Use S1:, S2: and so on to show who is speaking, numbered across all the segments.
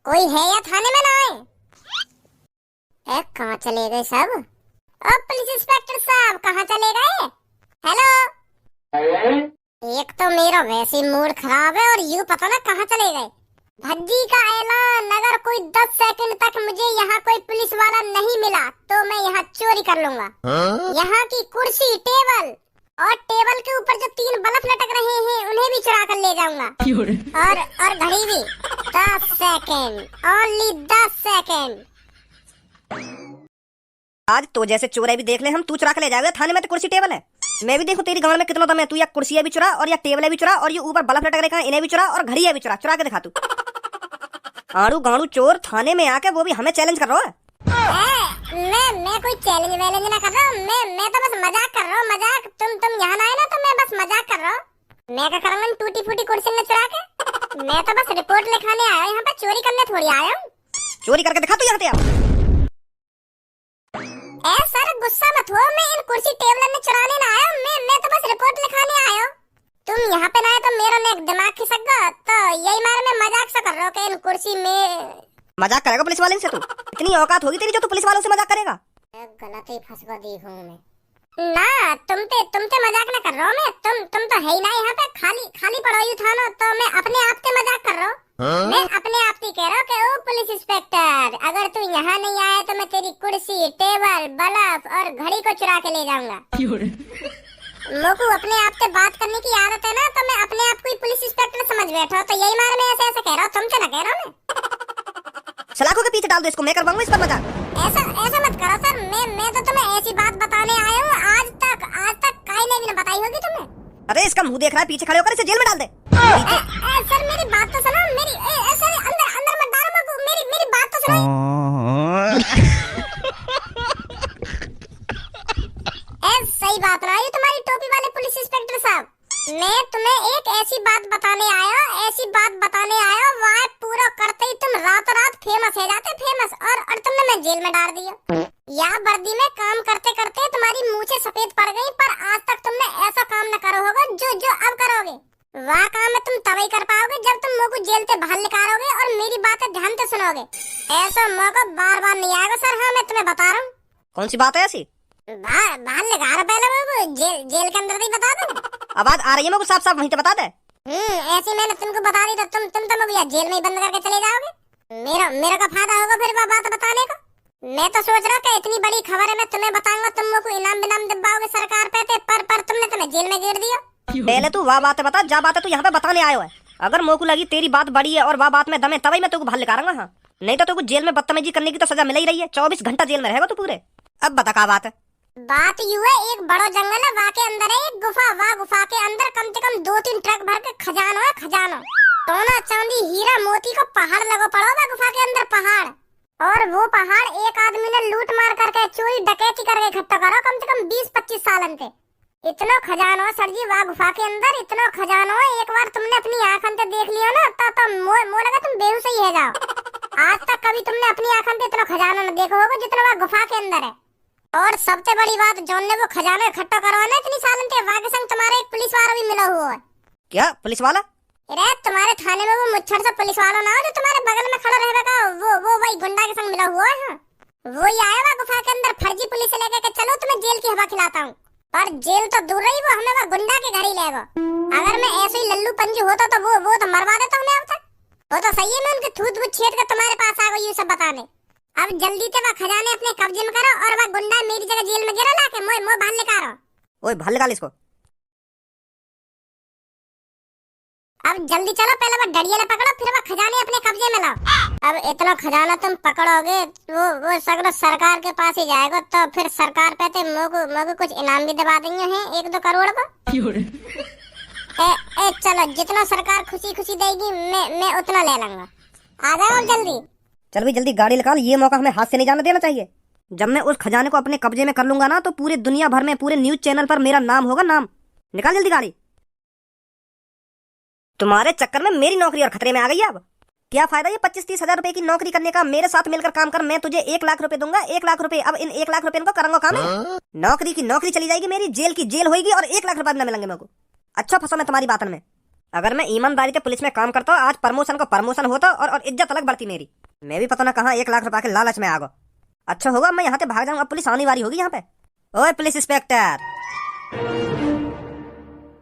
S1: कोई है या थाने में ना आए? कहाँ चले गए सब? अब पुलिस इंस्पेक्टर साहब कहाँ चले गए? हेलो। एक तो मेरा वैसे मूड खराब है और यूं पता ना कहाँ चले गए। भज्जी का ऐलान, अगर कोई 10 सेकंड तक मुझे यहाँ कोई पुलिस वाला नहीं मिला तो मैं यहाँ चोरी कर लूंगा। यहाँ की कुर्सी, टेबल और टेबल के ऊपर जो 3 बल्ब लटक रहे हैं उन्हें भी चुरा कर ले जाऊंगा। और घड़ी भी। 10 सेकंड, ओनली 10 सेकंड।
S2: आज तो जैसे चोर है भी देख ले हम, तू चुरा के ले जाएगा थाने में तो कुर्सी टेबल है। मैं भी देखूं तेरी गांव में कितना दम है। तू या कुर्सी भी चुरा और या टेबल भी चुरा और ये ऊपर बल्ब लटक रखा है इन्हें भी चुरा और घड़ी भी चुरा के दिखा तू। आड़ू गाड़ू चोर थाने में आके वो भी हमें चैलेंज कर रहा है।
S1: मैं कोई चैलेंज वैलेंज ना कर रहा हूँ। मैं तो बस मजाक कर रहा हूँ, मजाक। तुम यहाँ आए ना तो मैं बस मजाक कर रहा हूँ। मैं क्या करूँगा टूटी फूटी कुर्सी में चुरा के? मैं तो बस रिपोर्ट लिखाने आया हूँ, यहाँ पे चोरी करने थोड़ी आया हूँ।
S2: चोरी करके दिखा तू यहाँ पे।
S1: सर गुस्सा मत हो, मैं इन कुर्सी टेबल में चुराने ना आया हूँ। मैं तो बस रिपोर्ट लिखाने आया हूँ। तुम यहाँ पे ना आए तो मेरा ने दिमाग खिसक गया, तो यही मारे मैं मजाक सा कर रहा हूँ कि इन कुर्सी में।
S2: मजाक करेगा पुलिस वाले से? तू इतनी औकात होगी तेरी जो तू पुलिस वालों से मजाक करेगा?
S1: गलत ही फंसवा दी हूँ मैं ना। तुमसे मजाक ना कर रहा हूँ मैं। तुम तो है ही ना यहाँ पे, खाली पड़ा ही था ना, तो मैं अपने आप से मजाक कर रहा हूँ। मैं अपने आप से कह रहा हूँ कि ओ पुलिस इंस्पेक्टर, अगर तू यहाँ नहीं आया तो मैं तेरी कुर्सी, टेबल, बल्ब और घड़ी को चुरा के ले जाऊंगा। मोकू अपने आप से बात करने की आदत है ना, तो मैं अपने आप को ही पुलिस इंस्पेक्टर समझ बैठा हूँ, तो यही मारे मैं ऐसे कह रहा हूँ, तुमसे ना कह रहा हूँ मैं।
S2: सलाखों के पीछे डाल दो इसको, मैं करवाऊंगा इस पर मजाक।
S1: ऐसा मत करो सर। मैं तो तुम्हें ऐसी बात बताने आया हूँ, आज तक काई ने भी ना बताई होगी तुम्हें।
S2: अरे इसका मुंह देख रहा है, पीछे खड़े होकर इसे जेल में डाल दे।
S1: सर मेरी बात तो सुनो। मेरी सर अंदर मत डालो मोकू, मेरी बात तो सुनो। सही बात ना ये तुम्हारी टोपी वाले पुलिस इंस्पेक्टर साहब। मैं तुम्हें एक ऐसी बात बताने आया, वह पूरा करते ही तुम रात फेमस है जाते, फेमस। और तुमने मैं जेल में डाल दिया। या वर्दी में काम करते करते तुम्हारी मूछें सफेद पड़ गई, पर आज तक तुमने ऐसा काम न करो होगा जो अब करोगे। वह काम में तुम तभी कर पाओगे जब तुम मोको जेल से बाहर निकालोगे और मेरी बातें ध्यान से सुनोगे। ऐसा मौका बार बार नहीं आएगा सर। हाँ मैं तुम्हें बता रहा हूँ।
S2: कौन सी बात है ऐसी?
S1: बाहर निकालो पहले वो जेल के अंदर ही बता दो।
S2: आवाज आ रही है मेरे को, साफ वहीं पे बता दे।
S1: ऐसे मैंने तुमको बता दी तो तुम तो मुझे जेल में ही बंद करके चले जाओगे। मेरा का फायदा होगा फिर वह बात बताने का। मैं तो सोच रहा कि इतनी बड़ी खबर है, मैं तुम्हें बताऊंगा, तुम को इनाम दिलवाओगे सरकार पे, पर तुमने तुम्हें जेल में गिर दिया।
S2: पहले तू वह बात बता, जा बात है तू यहाँ पे बताने आयो है। अगर मोको लगी तेरी बात बड़ी है और वह बात में दम है तभी मैं तुमको बाहर निकालूंगा। हाँ नहीं तो तुमको जेल में बदतमीजी करने की तो सजा मिल ही रही है। 24 घंटा जेल में रहेगा तू पूरे। अब बता क्या बात है?
S1: बात यूं है, एक बड़ा जंगल है, वहाँ के अंदर है एक गुफा। वह गुफा के अंदर कम से कम 2-3 ट्रक भर के खजाना है, खजाना। सोना चांदी हीरा मोती को पहाड़ लगो पड़ा हुआ गुफा के अंदर, पहाड़। और वो पहाड़ एक आदमी ने लूट मार करके, चोरी डकैती करके इकट्ठा करो कम से कम 20-25 सालन से। इतना खजाना है सर जी वह गुफा के अंदर, इतना खजाना है। एक बार तुमने अपनी आंखों से देख लिया ना तो मो लगा तुम बेहोश ही है जाओ। आज तक कभी तुमने अपनी आंखों से इतना खजाना न देखा होगा जितना वह गुफा के अंदर है। और सबसे बड़ी बात, जॉन ने वो खजाना इकट्ठा करवाना इतनी सालन से, वहाँ के संग तुम्हारे एक पुलिस वाला भी मिला हुआ है।
S2: क्या पुलिस वाला?
S1: अरे तुम्हारे थाने में वो मुच्छर सा पुलिस वाला ना हो जो तुम्हारे बगल में खड़ा रहेगा, वो वही गुंडा के संग मिला हुआ है। वो ही आया हुआ गुफा के अंदर फर्जी पुलिस से लेकर के, चलो तुम्हें जेल की हवा खिलाता हूँ। पर जेल तो दूर रही, वो हमें वह गुंडा के घर ही लेगा। अगर मैं ऐसे ही लल्लू पंजू होता तो वो तो मरवा देता हमें अब तक। वो तो सही है, मैं उनके थूत वूत छेद कर तुम्हारे पास आ गई ये सब बताने। अब जल्दी से वह खजाने अपने कब्जे में करो और वह गुंडा मेरी जगह जेल में गिरा लाके मोय बाहर निकालो।
S2: ओए बाहर निकाल इसको।
S1: अब जल्दी चलो, पहले वह डड़िया पकड़ो, फिर वह खजाने अपने कब्जे में लाओ। अब इतना खजाना तुम पकड़ोगे वो सगरा सरकार के पास ही जाएगा, तो फिर सरकार पे तो मोको कुछ इनाम भी दबा देंगे हैं 1-2 करोड़ का। चलो जितना सरकार खुशी देगी मैं उतना ले लूंगा। आ जाओ जल्दी।
S2: चल भी जल्दी गाड़ी निकाल, ये मौका हमें हाथ से नहीं जाने देना चाहिए। जब मैं उस खजाने को अपने कब्जे में कर लूंगा ना तो पूरे दुनिया भर में, पूरे न्यूज चैनल पर मेरा नाम होगा, नाम। निकाल जल्दी गाड़ी। तुम्हारे चक्कर में मेरी नौकरी और खतरे में आ गई है। अब क्या फायदा ये 25-30 हजार रुपए की नौकरी करने का? मेरे साथ मिलकर काम कर, मैं तुझे 1 लाख रुपए दूंगा, 1 लाख रुपए। अब इन 1 लाख रुपए को करूंगा काम है। नौकरी की नौकरी चली जाएगी मेरी, जेल की जेल होगी और 1 लाख रुपए न मिलेंगे मेरे को। अच्छा फंसा मैं तुम्हारी बातन में। अगर मैं ईमानदारी से पुलिस में काम करता आज प्रमोशन को प्रमोशन होता और इज्जत अलग बढ़ती मेरी। मैं भी पता ना कहाँ 1 लाख रुपए के लालच में आ गो। अच्छा होगा मैं यहाँ से भाग जाऊंगा, पुलिस आने वाली होगी यहाँ पे। ओए पुलिस इंस्पेक्टर,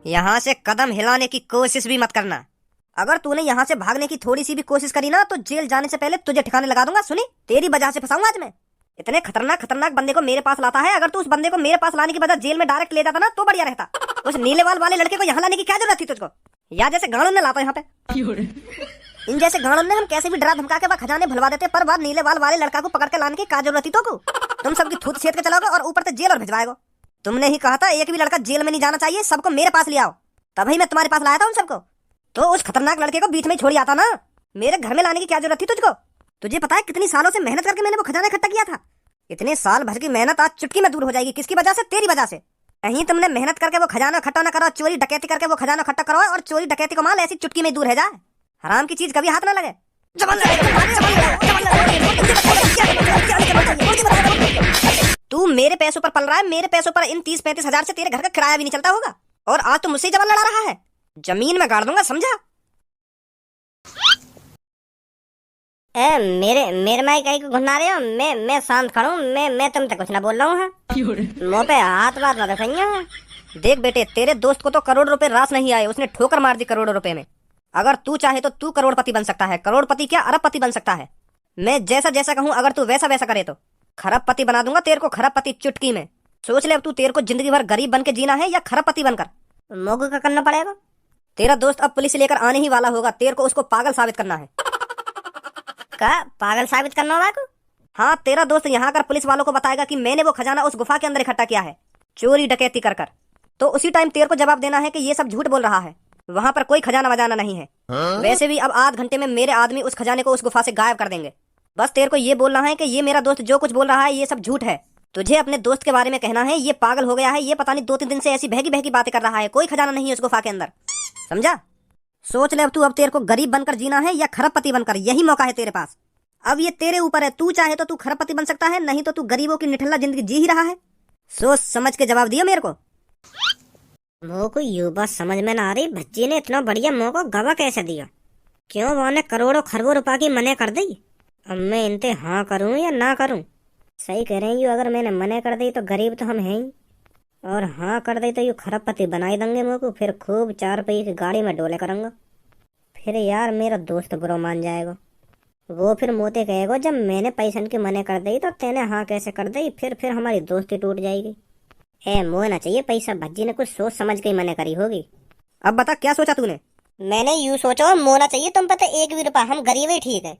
S2: यहाँ से कदम हिलाने की कोशिश भी मत करना। अगर तूने यहाँ से भागने की थोड़ी सी भी कोशिश करी ना तो जेल जाने से पहले तुझे ठिकाने लगा दूंगा। सुनी, तेरी वजह से फंसाऊंगा आज मैं। इतने खतरनाक बंदे को मेरे पास लाता है, अगर तू उस बंदे को मेरे पास लाने की बजाय जेल में डायरेक्ट ले जाता ना तो बढ़िया रहता। उस नीले बाल वाले लड़के को यहाँ लाने की क्या जरूरत थी तुझको? या जैसे गाड़ों ने लाता यहाँ पे, इन जैसे गाड़ों ने हम कैसे भी डरा धमका के वह खजाने भुलवा देते, पर वह नीले बाल वाले लड़का को पकड़ के लाने की क्या जरूरत थी तो? तुम सबकी थूत सेद के चलाओगे और ऊपर से जेल और भिजवाएगा। तुमने ही कहा था एक भी लड़का जेल में नहीं जाना चाहिए, सबको मेरे पास ले आओ, तभी मैं तुम्हारे पास लाया था उन सबको। तो उस खतरनाक लड़के को बीच में छोड़ी आता ना, मेरे घर में लाने की क्या जरूरत थी तुझको? तुझे पता है कितनी सालों से मेहनत करके मैंने वो खजाना इकट्ठा किया था? इतने साल भर की मेहनत आज चुटकी में दूर हो जाएगी। किसकी वजह से? तेरी वजह से। कहीं तुमने मेहनत करके वो खजाना इकट्ठा न करो, चोरी डकैती करके वो खजाना इकट्ठा करो और चोरी डकैती को माल ऐसी चुटकी में दूर है जाए। हराम की चीज कभी हाथ न लगे। तू मेरे पैसों पर पल रहा है, मेरे पैसों पर। इन 30-35 हजार से तेरे घर का किराया भी नहीं चलता होगा और आज तू मुझसे जवान लड़ा रहा है। जमीन में गाड़ दूंगा, समझा?
S1: मेरे माई कहीं को घुना रहे हो? मैं शांत खड़ा हूँ, मैं तुमसे कुछ ना बोल रहा हूँ। मुंह पे हाथ बात ना रखेंगे।
S2: देख बेटे, तेरे दोस्त को तो करोड़ रुपए रास नहीं आए, उसने ठोकर मार दी करोड़ों रुपए में। अगर तू चाहे तो तू करोड़पति बन सकता है, करोड़पति क्या अरबपति बन सकता है। मैं जैसा जैसा कहूँ अगर तू वैसा वैसा करे तो खरबपति बना दूंगा तेरे को, खरबपति चुटकी में। सोच ले अब तू तेरे को जिंदगी भर गरीब बन के जीना है या खरबपति बनकर।
S1: मोगू का करना पड़ेगा।
S2: तेरा दोस्त अब पुलिस लेकर आने ही वाला होगा, तेरे को उसको पागल साबित करना है।
S1: का पागल साबित करना होगा को?
S2: हाँ, तेरा दोस्त यहाँ कर पुलिस वालों को बताएगा कि मैंने वो खजाना उस गुफा के अंदर इकट्ठा किया है चोरी डकैती कर कर। तो उसी टाइम तेरे को जवाब देना है कि ये सब झूठ बोल रहा है, वहां पर कोई खजाना वजाना नहीं है। वैसे भी अब आध घंटे में मेरे आदमी उस खजाने को उस गुफा से गायब कर देंगे। बस तेरे को ये बोलना है कि ये मेरा दोस्त जो कुछ बोल रहा है ये सब झूठ है। तुझे अपने दोस्त के बारे में कहना है ये पागल हो गया है, ये पता नहीं 2-3 दिन से ऐसी बहकी बहकी बातें कर रहा है, कोई खजाना नहीं है उस गुफा के अंदर, समझा? सोच ले अब तू, अब तेरे को गरीब बनकर जीना है या खरबपति बनकर, यही मौका है तेरे पास। अब ये तेरे ऊपर है, तू चाहे तो तू खरबपति बन सकता है, नहीं तो तू गरीबों की निठल्ला जिंदगी जी ही रहा है। सोच समझ के जवाब दिया मेरे को।
S1: मोह को यू बात समझ में ना आ रही, भज्जी ने इतना बढ़िया मौका गवा कैसे दिया? क्यों वो ने करोड़ों खरबों रुपए की मने कर दी? अब मैं इनते हाँ करूं या ना करूं? सही कह रही हूँ, अगर मैंने मने कर दी तो गरीब तो हम हैं ही, और हाँ कर दी तो यू खरबपति बनाई देंगे मोह को। फिर खूब 4 पहिए की गाड़ी में डोले करूंगा। फिर यार मेरा दोस्त बुरा मान जाएगा, वो फिर मोते कहेगा जब मैंने पैसन की मने कर दी तो तेने हाँ कैसे कर दी। फिर हमारी दोस्ती टूट जाएगी। ए मोह ना चाहिए पैसा, भज्जी ने कुछ सोच समझ के मने करी होगी।
S2: अब बता क्या सोचा तूने?
S1: मैंने यूं सोचा मोना चाहिए तुम पता 1 भी रुपया, हम गरीब ही ठीक है।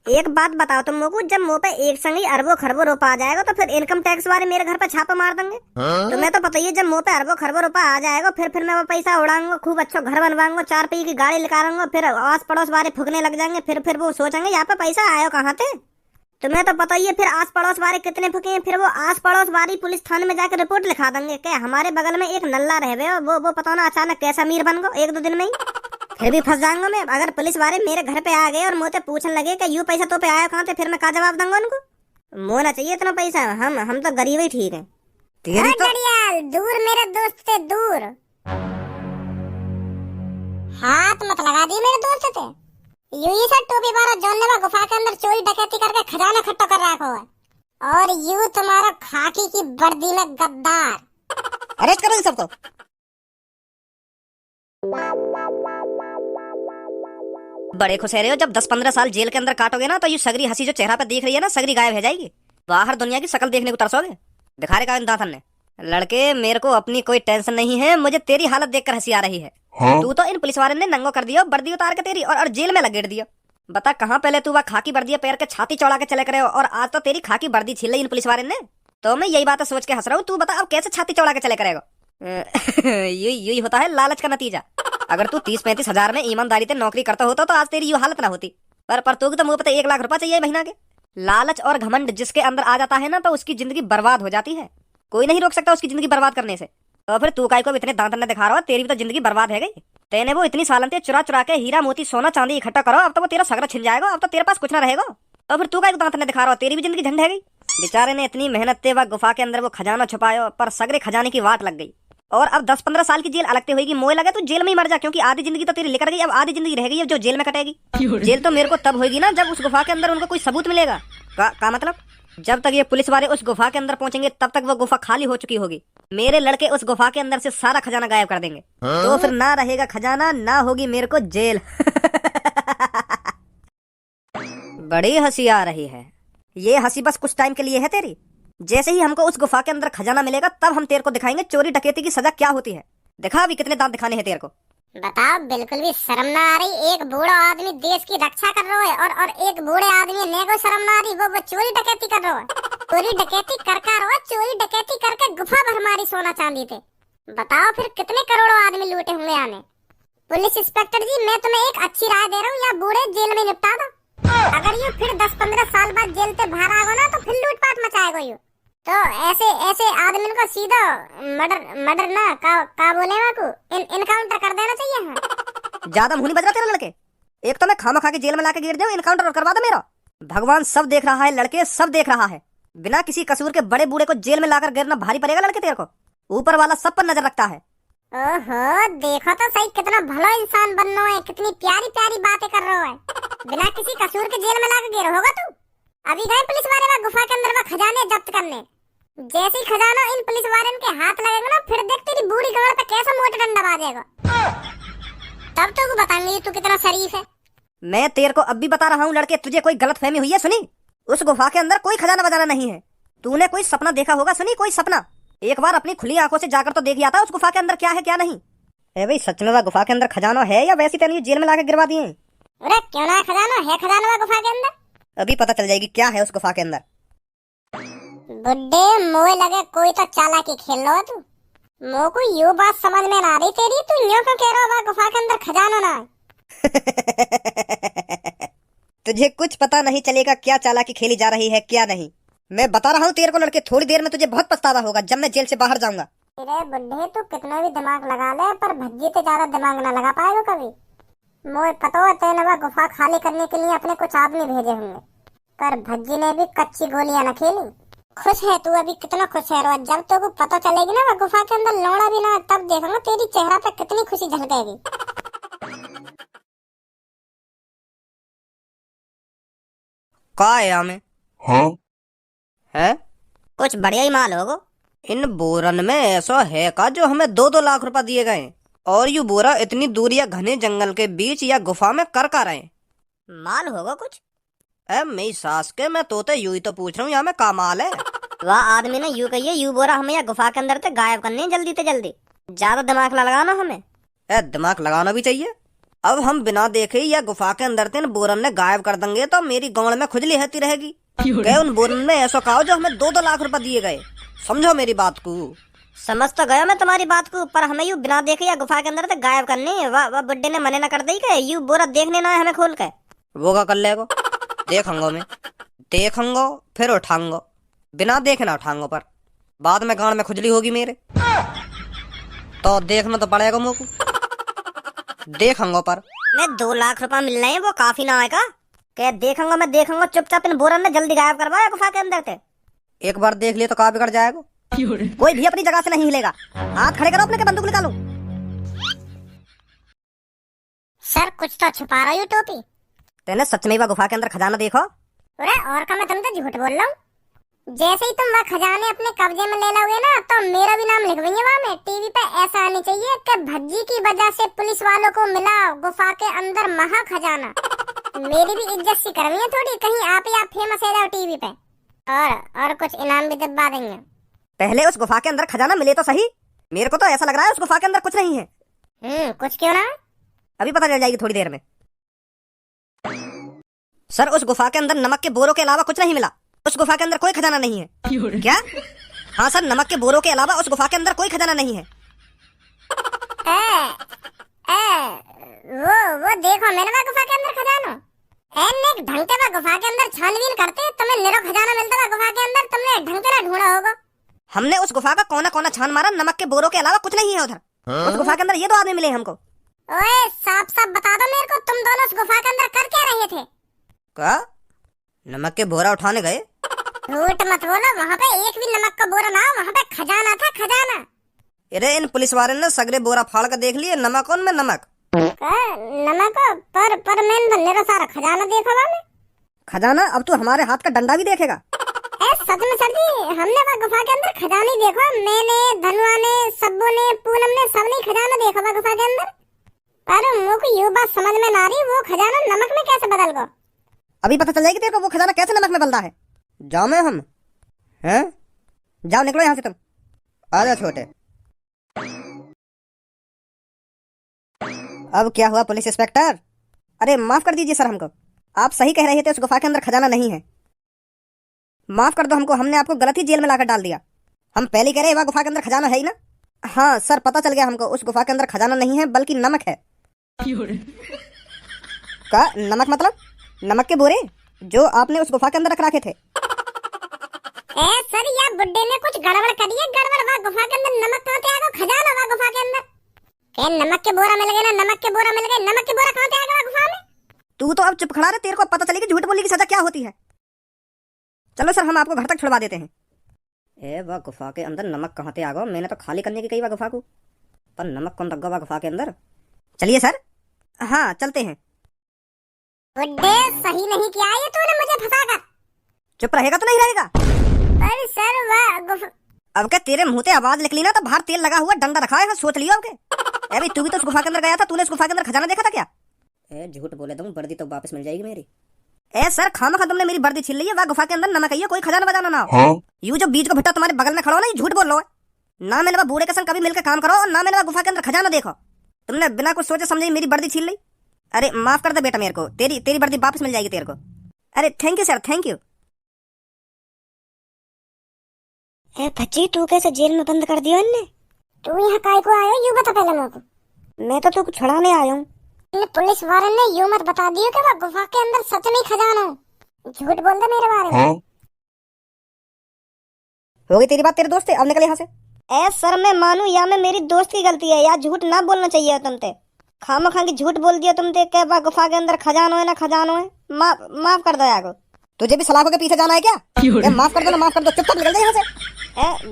S1: एक बात बताओ तुम लोगों, जब मुंह पे एक संग ही अरबों खरबों रुपया आ जाएगा तो फिर इनकम टैक्स वाले मेरे घर पर छापा मार देंगे। तुम्हें तो पता ही है जब मुंह पे अरबों खरबों रुपया आ जाएगा फिर मैं वो पैसा उड़ाऊंगा, खूब अच्छा घर बनवाऊंगा, 4 पहिए की गाड़ी निकालूंगा, फिर आस पड़ोस वाले फुकने लग जाएंगे। फिर वो सोचेंगे यहाँ पे पैसा आयो कहाँ थे। तुम्हें तो पता ही है फिर आस पड़ोस वाले कितने फुके हैं। फिर वो आस पड़ोस वाली पुलिस थाने में जाकर रिपोर्ट लिखा देंगे कि हमारे बगल में एक नल्ला रह गए, वो पता ना अचानक कैसा अमीर बन गो 1-2 दिन में ही। फिर भी फंस जाऊंगा मैं। अगर पुलिस वाले मेरे घर पे आ गए और मुझे पूछने लगे कि यू पैसा तो पे आया कहाँ थे, फिर मैं क्या जवाब दूंगा उनको? मोना चाहिए इतना पैसा, हम तो गरीब ही ठीक है।
S2: तेरी तो
S1: दूर मेरे दोस्त से दूर हाथ मत लगा दी मेरे दोस्त से। यू सब टोपी वाला जॉन ने गुफा के अंदर चोरी डकैती करके खजाना इकट्ठा कर रखा है, और यू तुम्हारा खाकी की वर्दी में गद्दार।
S2: अरेस्ट करो इन सबको। बड़े खुश रहे हो, जब 10-15 साल जेल के अंदर काटोगे ना तो ये सगरी हंसी जो चेहरा पे देख रही है ना, सगरी गायब हो जाएगी। बाहर दुनिया की शक्ल देखने को तरसोगे। दिखा रहे का इन दातन ने। लड़के मेरे को अपनी कोई टेंशन नहीं है, मुझे तेरी हालत देखकर हंसी आ रही है। हाँ? तू तो इन पुलिस वाले ने नंगो कर दिया, वर्दी उतार के तेरी, और जेल में लगेड़ दिया। बता कहाँ पहले तू वह खाकी वर्दी पैर के छाती चौड़ा के चले करे हो, और आज तो तेरी खाकी वर्दी छीन ली इन पुलिस वाले ने। तो मैं यही बात सोच के हंस रहा हूँ। तू बता अब कैसे छाती चौड़ा के चले करेगा? यही होता है लालच का नतीजा। अगर तू 30-35 हजार में ईमानदारी से नौकरी करता होता तो आज तेरी ये हालत ना होती। पर तू तो मुंह पे 1 लाख रुपया चाहिए महीना के। लालच और घमंड जिसके अंदर आ जाता है ना तो उसकी जिंदगी बर्बाद हो जाती है। कोई नहीं रोक सकता उसकी जिंदगी बर्बाद करने से। तो फिर तू काय को इतने दांत न दिखा रहा हो, तेरी भी तो जिंदगी बर्बाद है गई। तेने वो इतनी सालन से चुरा के हीरा मोती सोना चांदी इकट्ठा करो, अब तो वो तेरा सगरा छिल जाएगा, अब तो तेरे पास कुछ ना रहेगा। तो फिर तू काय को दांत न दिखा रहा हो, तेरी भी जिंदगी झंड है गई। बेचारे ने इतनी मेहनत से वह गुफा के अंदर वो खजाना छुपाया, पर सगरे खजाने की वाट लग गई और अब 10-15 साल की जेल अलगते होगी, मोए लगे तो जेल में ही मर जा, क्योंकि आधी जिंदगी तो तेरी निकल गई, अब आधी जिंदगी रह गई है जो जेल में कटेगी। जेल तो मेरे को तब होगी ना जब उस गुफा के अंदर उनको कोई सबूत मिलेगा। का मतलब? जब तक ये पुलिस वाले उस गुफा के अंदर पहुंचेंगे तब तक वो गुफा खाली हो चुकी होगी। मेरे लड़के उस गुफा के अंदर से सारा खजाना गायब कर देंगे। तो फिर ना रहेगा खजाना, ना होगी मेरे को जेल। बड़ी हंसी आ रही है। ये हंसी बस कुछ टाइम के लिए है तेरी। जैसे ही हमको उस गुफा के अंदर खजाना मिलेगा तब हम तेरे को दिखाएंगे चोरी डकैती की सजा क्या होती है। दिखा अभी कितने दांत दिखाने हैं तेरे को।
S1: बताओ, बिल्कुल भी शर्म ना आ रही? एक बूढ़ा आदमी देश की रक्षा कर रहा है और एक बूढ़े आदमी ने को शर्म ना आ रही, वो चोरी डकैती कर रहा है। चोरी डकैती चोरी डकैती करके गुफा भर मारी सोना चांदी थे। बताओ फिर कितने करोड़ों आदमी लूटे होंगे आने। पुलिस इंस्पेक्टर जी, मैं तुम्हें एक अच्छी राय दे रहा हूँ, यहाँ बूढ़े जेल में निपटा दो। अगर ये फिर 10-15 साल बाद जेल से बाहर आएगा ना तो फिर लूटपाट मचाएगा यू। तो ऐसे आदमी को सीधा मर्डर ना का बोले को इनकाउंटर कर देना चाहिए। हाँ।
S2: ज्यादा मुंह नहीं बज रहा तेरा लड़के। एक तो मैं खामा खा के जेल में लाके गिर जाऊं, इनकाउंटर करवा दो मेरा। भगवान सब देख रहा है लड़के, सब देख रहा है। बिना किसी कसूर के बड़े बूढ़े को जेल में लाकर गिरना भारी पड़ेगा लड़के तेरे को। ऊपर वाला सब पर नजर रखता है।
S1: ओहो, देखो तो सही कितना भला इंसान बनना है, कितनी प्यारी प्यारी बातें कर रहा है। बिना किसी कसूर के जेल में लाकर गिर होगा तू। अभी गए पुलिस वाले वहाँ गुफा के अंदर खजाने जब्त करने। जैसे ही खजाना इन पुलिस वालों के हाथ लगेगा ना, फिर देख तेरी बूढ़ी कमर पे कैसा मोटा डंडा बाजेगा। तब तो बताएंगे तू कितना शरीफ है।
S2: मैं तेरे को अब भी बता रहा हूँ लड़के, तुझे कोई गलतफहमी हुई है सुनी? उस गुफा के अंदर कोई खजाना बजाना नहीं है। तूने कोई सपना देखा होगा सुनी, कोई सपना। एक बार अपनी खुली आंखों से जाकर तो देख लिया था उस गुफा के अंदर क्या है क्या नहीं। ए भाई, सच में वह गुफा के अंदर खजाना है या वैसी तेरी जेल में लाके गिरवा दिए?
S1: अरे क्यों ना खजाना है, खजाना वह गुफा के अंदर।
S2: अभी पता चल जाएगी क्या है उस गुफा के अंदर।
S1: बुड्ढे, मोए लगे कोई तो चालाकी खेल लो तू। मो को यू बात समझ में ना रही तेरी, तू यूं क्यों कह रहा है गुफा के अंदर खजाना ना है?
S2: तुझे कुछ पता नहीं चलेगा क्या चालाकी खेली जा रही है क्या नहीं। मैं बता रहा हूँ तेरे को लड़के, थोड़ी देर में तुझे बहुत पछतावा होगा जब मैं जेल से बाहर जाऊंगा।
S1: अरे बुड्ढे, तू कितना भी दिमाग लगा ले पर भज्जी से ज्यादा दिमाग ना लगा पाएगा कभी। मोए पता है तेने वह गुफा खाली करने के लिए अपने कुछ आदमी भेजे होंगे, पर भज्जी ने भी कच्ची गोलियां न खेली। खुश है तू अभी, कितना खुश है। रोज जब तो पता चलेगी ना वह गुफा के अंदर लौड़ा भी ना, तब देखूंगा तेरी चेहरा पे कितनी खुशी झलकेगी।
S2: का है हमें?
S3: हाँ?
S2: है
S1: कुछ बढ़िया ही माल होगा।
S2: इन बोरन में ऐसा है का जो हमें 2-2 लाख रुपए दिए गए, और यू बोरा इतनी दूर या घने जंगल के बीच या गुफा में कर रहे?
S1: माल होगा कुछ।
S2: मेरी सास के, मैं तोते यूं ही तो पूछ रहा हूँ यहाँ में का माल है।
S1: वह आदमी ने यूं कही, यू बोरा हमें या गुफा के अंदर से गायब करनी जल्दी से जल्दी। ज्यादा दिमाग ना लगाना हमें।
S2: दिमाग लगाना भी चाहिए। अब हम बिना देखे या गुफा के अंदर से बोरन ने गायब कर देंगे तो मेरी गांड में खुजली रहती रहेगी। गए उन बोरन में ऐसा कहो जो हमें 2-2 लाख रुपए दिए गए। समझो मेरी बात को।
S1: समझ तो गया मैं तुम्हारी बात को, पर हमें यू बिना देखे या गुफा के अंदर से गायब करनी है। वह बुड्ढे ने मने न कर दी के यू बोरा देखने ना है हमें खोल के।
S2: वो क्या कर लेगो? देखूंगा मैं, देखूंगा फिर उठाऊंगा। बिना देखे ना उठाऊंगा, पर बाद में गांड में खुजली होगी मेरे तो देखना तो पड़ेगा मुझको। देखूंगा पर
S1: मैं 2 लाख रुपए मिल रहे हैं, वो काफी ना आएगा? क्या देखूंगा मैं, देखूंगा। चुपचाप इन बोरन ने जल्दी गायब करवाया गुफा के अंदर से।
S2: एक बार देख लिए तो कहाँ बिगड़ जाएगा। कोई भी अपनी जगह से नहीं हिलेगा। हाथ खड़े करो अपने के, बंदूक निकालो।
S1: सर कुछ तो छुपा रही हो टोपी।
S2: तेने सच में वह गुफा के अंदर खजाना देखो?
S1: अरे और का मैं तुम तो झूठ बोल रहा हूँ। जैसे ही तुम वह खजाने अपने कब्जे में ले लोगे ना तो मेरा भी नाम लिखवाएंगे वहाँ में। टीवी पे ऐसा आनी चाहिए कि भज्जी की वजह से पुलिस वालों को मिला गुफा के अंदर महा खजाना। मेरी भी इज्जत सी करनी है थोड़ी, कहीं आप ही आप फेमस हो जाओ टीवी पे। और कुछ इनाम भी दिलवा देंगे।
S2: पहले उस गुफा के अंदर खजाना मिले तो सही। मेरे को तो ऐसा लग रहा है उस गुफा के अंदर कुछ नहीं है।
S1: कुछ क्यों ना?
S2: अभी पता चल जाएगी थोड़ी देर में। सर, उस गुफा के अंदर नमक के बोरों के अलावा कुछ नहीं मिला। उस गुफा के अंदर कोई खजाना नहीं है। क्या? हाँ सर, नमक के बोरों के अलावा उस गुफा के अंदर कोई खजाना नहीं है।
S1: वो देखो मैंने वह गुफा के अंदर खजाना एक ढंग से वह गुफा के अंदर छानबीन करते तुम्हें निरो खजाना मिलता वह गुफा के अंदर, तुमने ढंग से ना ढूंढा होगा।
S2: हमने उस गुफा का कोना कोना छान मारा, नमक के बोरों के अलावा कुछ नहीं है उधर। उस गुफा के अंदर ये 2 आदमी मिले हमको।
S1: ओए साफ साफ बता दो मेरे को, तुम दोनों उस गुफा के अंदर कर क्या रहे थे?
S2: क्या? नमक के बोरा उठाने गए?
S1: झूठ मत बोलो, वहाँ पे एक भी नमक का बोरा ना, वहाँ पे खजाना था, खजाना।
S2: अरे इन पुलिस वाले ने सगरे बोरा फाड़ कर देख लिए, नमक उनमें नमक।
S1: नमक पर मैंने तो मेरा सारा खजाना देखा वाले।
S2: खजाना? अब तू हमारे हाथ का डंडा भी देखेगा?
S1: सच में सर जी, हमने वहाँ गुफा के अंदर खजाना ही देखा। मैंने, धनुआ ने, सब्बू ने, पूनम ने, सबने खजाना देखा वहाँ गुफा के अंदर। पर मुझको ये बात समझ में ना रही, वो खजाना नमक में कैसे बदल गया।
S2: अभी पता चल जाएगी तेरे को वो खजाना कैसे नमक में बदलता है। जाओ में हम हैं, जाओ निकलो यहाँ से तुम। आ जाओ छोटे। अब क्या हुआ पुलिस इंस्पेक्टर? अरे माफ कर दीजिए सर, हमको आप सही कह रहे थे, उस गुफा के अंदर खजाना नहीं है। माफ कर दो हमको, हमने आपको गलत ही जेल में लाकर डाल दिया। हम पहले कह रहे वहाँ गुफा के अंदर खजाना है ही ना। हाँ सर, पता चल गया हमको, उस गुफा के अंदर खजाना नहीं है बल्कि नमक है। का नमक मतलब? नमक के बोरे जो आपने उस गुफा के अंदर रख रखे थे।
S1: सर या बुड्ढे ने कुछ गड़बड़ करी है, गड़बड़। वहाँ गुफा के अंदर नमक कहाँ से आ गया? खजाना वहाँ गुफा के अंदर। नमक के बोरा मिल गए ना, नमक के बोरा मिल गए। नमक के बोरा कहाँ से आ गया गुफा में?
S2: तू तो अब चुप खड़ा रहे, तेरे को पता चलेगी झूठ बोलने की सजा क्या होती है। चलो सर, हम आपको घर तक छुड़वा देते हैं। ए वह गुफा के अंदर नमक कहाँ से आ गया? मैंने तो खाली करने की कही वह गुफा को, पर नमक कौन रख गया गुफा के अंदर? चलिए सर, हाँ चलते हैं।
S1: बुड्ढे सही नहीं किया ये तूने मुझे फंसाकर।
S2: चुप रहेगा तो नहीं रहेगा?
S1: पर सर वह गुफा।
S2: अब क्या तेरे मुंह से आवाज निकली ना तो बाहर तेल लगा हुआ डंडा रखा है, सोच लियो। अब तू भी तो उस गुफा के अंदर गया था, तूने उस गुफा के अंदर खजाना देखा था क्या? ए झूठ बोले तुम, वर्दी तो वापस मिल जाएगी मेरी। ए सर, खामखा तुमने मेरी वर्दी छीन ली है। वह गुफा के अंदर नमक है, कोई खजाना बजाना ना हो। यू जो बीच को भट्टा तुम्हारे बगल में खड़ा हो ना, झूठ बोल रहा है ना। मैंने वह बूढ़े के संग कभी मिलकर काम करो और ना मैंने वह गुफा के अंदर खजाना देखो। तुमने बिना कुछ सोचे समझे मेरी वर्दी छीन ली। अरे माफ कर दे बेटा मेरे को, तेरी वर्दी वापस मिल जाएगी तेरे को। अरे thank you sir, thank you.
S1: बच्ची तू कैसे जेल में बंद कर दिया इनने? तू यहाँ काय को आया यू बता पहले मेरे को।
S2: मैं तो तुमको छुड़ाने आया हूँ।
S1: पुलिस वाले ने यूं मत बता दियो कि वह गुफा के अंदर सच में खजाना है। झूठ बोल दे मेरे बारे में।
S2: हो गई तेरी बात तेरे दोस्त से, अब निकल यहाँ से।
S1: ए सर, मैं मानू या मैं मेरी दोस्त की गलती है यार, झूठ ना बोलना चाहिए तुमसे। खामखा की झूठ बोल दिया तुमसे कि वह गुफा के अंदर खजाना है ना खजाना है। माफ कर दो यार।
S2: तुझे भी सलाखों के पीछे जाना है क्या? माफ कर दो ना, माफ कर दो, चुपचाप निकल जा यहाँ से।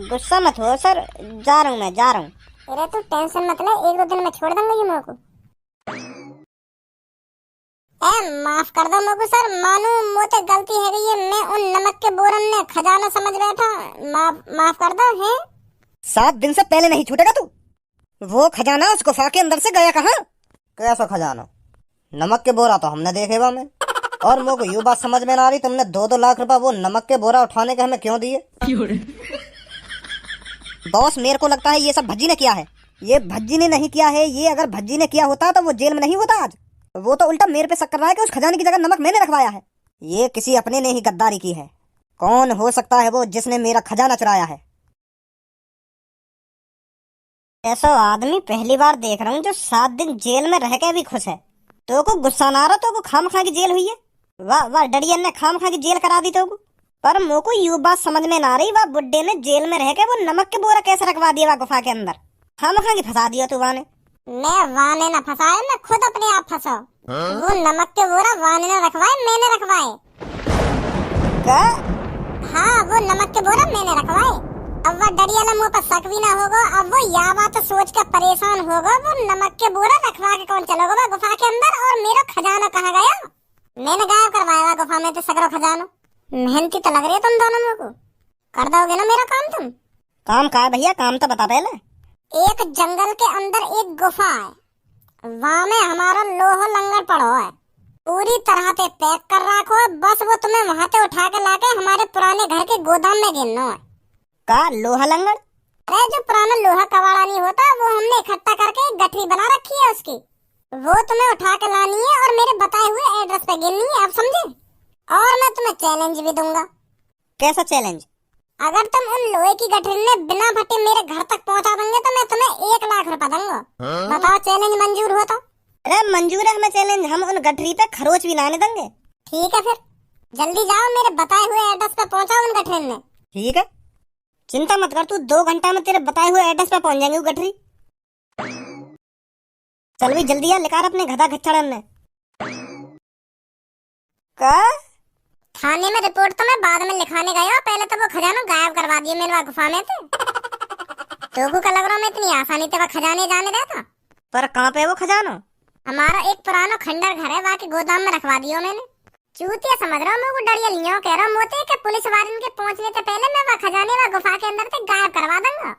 S1: गुस्सा मत हो सर, जा रहा हूँ मैं, जा रहा हूँ। अरे तू टेंशन मत ले, एक दो दिन में छोड़ दूंगा ये मेरे को। माफ कर दो मेरे को सर, मानू मोते गलती है गई है। मैं उन नमक के बोरन ने खजाना समझ बैठा। माफ कर दो है।
S2: 7 दिन से पहले नहीं छूटेगा तू। वो खजाना उस गुफा के अंदर से गया कहाँ? कैसा खजाना? नमक के बोरा तो हमने देखे वहाँ में, और मुझको यूँ बात समझ में ना आ रही, तुमने 2-2 लाख रुपए वो नमक के बोरा उठाने के हमें क्यों दिए? बॉस मेरे को लगता है ये सब भज्जी ने किया है। ये भज्जी ने नहीं किया है, ये अगर भज्जी ने किया होता तो वो जेल में नहीं होता आज। वो तो उल्टा मेरे पे शक कर रहा है कि उस खजाने की जगह नमक मैंने रखवाया है। ये किसी अपने ने ही गद्दारी की है। कौन हो सकता है वो जिसने मेरा खजाना चुराया है?
S1: ऐसा आदमी पहली बार देख रहा हूँ जो 7 दिन जेल में रह के भी खुश है। तो को गुस्सा ना आ रहा, तो को खामखा की जेल हुई है। वाह वाह, डड़ियन ने खामखा की जेल करा दी तो को। पर मोको यू बात समझ में ना रही, वह बुड्ढे ने जेल में रह के वो नमक के बोरा कैसे रखवा दिया वह गुफा के अंदर। खामखा की फंसा दिया तू वाने। मैं वाने ना फंसाया, मैं खुद अपने आप फंसा। वो नमक के बोरा वाने ने रखवाए, मैंने रखवाए।
S2: क्या?
S1: हाँ, वो नमक के बोरा मैंने रखवाए। अब वह डरिया ना मुँह पर शक भी ना होगा। अब वो या बात सोच कर परेशान होगा, वो नमक के बोरा रखवा के कौन चलोगा वह गुफा के अंदर, और मेरा खजाना कहाँ गया? मैंने गायब करवाया गुफा में तो सगरो खजाना। मेहनती तो लग रही है तुम दोनों मेरे को। कर दोगे ना मेरा काम तुम?
S2: काम का है भैया, काम तो बता पहले।
S1: एक जंगल के अंदर एक गुफा है, वहाँ में हमारा लोहा लंगर पड़ो है, पूरी तरह से पैक कर रखो है। बस वो तुम्हें वहाँ से उठा के लाके हमारे पुराने घर के गोदाम में गिरना है।
S2: का लोहा लंगर?
S1: अरे जो पुराना लोहा कबाड़ा नहीं होता, वो हमने इकट्ठा करके एक गठरी बना रखी है उसकी। वो तुम्हें उठा के लानी है और मेरे बताए हुए एड्रेस पे गिरनी है, आप समझे? और मैं तुम्हें चैलेंज भी दूंगा।
S2: कैसा चैलेंज?
S1: अगर तुम उन लोहे की गठरी ने बिना फटे मेरे घर तक पहुंचा देंगे तो मैं तुम्हें 1 लाख रुपए दूंगा। बताओ चैलेंज मंजूर हो तो?
S2: अरे मंजूर है हमें चैलेंज, हम उन गठरी पे खरोच भी लाने देंगे।
S1: ठीक है फिर जल्दी जाओ, मेरे बताए हुए एड्रेस पे पहुंचाओ उन गठरी ने।
S2: ठीक है, चिंता मत कर, तू 2 घंटा में तेरे बताए हुए एड्रेस पे पहुंच जाएंगे वो गठरी। चल भी जल्दी आ, लेकर अपने गधा घच्चड़न ने। का
S1: थाने में रिपोर्ट तो मैं बाद में लिखाने गया, पहले तो वो खजाना गायब करवा दिया मैंने गुफा में थे। तो को का लग रहा मैं इतनी आसानी से वह खजाने जाने देता।
S2: पर कहाँ पे है वो खजाना?
S1: हमारा एक पुराना खंडर घर है, वहाँ के गोदाम में रखवा दियो मैंने। चूतिया समझ रहा हूँ मैं को डरिया लियो, कह रहा हूँ मोते कि पुलिस वाले के पहुंचने से पहले मैं वह खजाने वह गुफा के अंदर से गायब करवा दूंगा।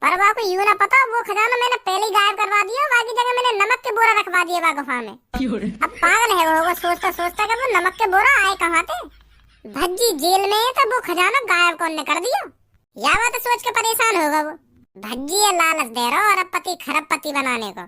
S1: पर वह को यूं ना पता वो खजाना मैंने पहले ही गायब करवा दिया, वहाँ की जगह मैंने नमक के बोरा रखवा दिया वह गुफा में। अब पागल है वो सोचता सोचता कि वो नमक के बोरा आए कहाँ थे। भज्जी जेल में है तो वो खजाना गायब कौन ने कर दिया, या बात सोच के परेशान होगा वो। भज्जी ये लालच दे रहा और अब पति खरब पति बनाने को।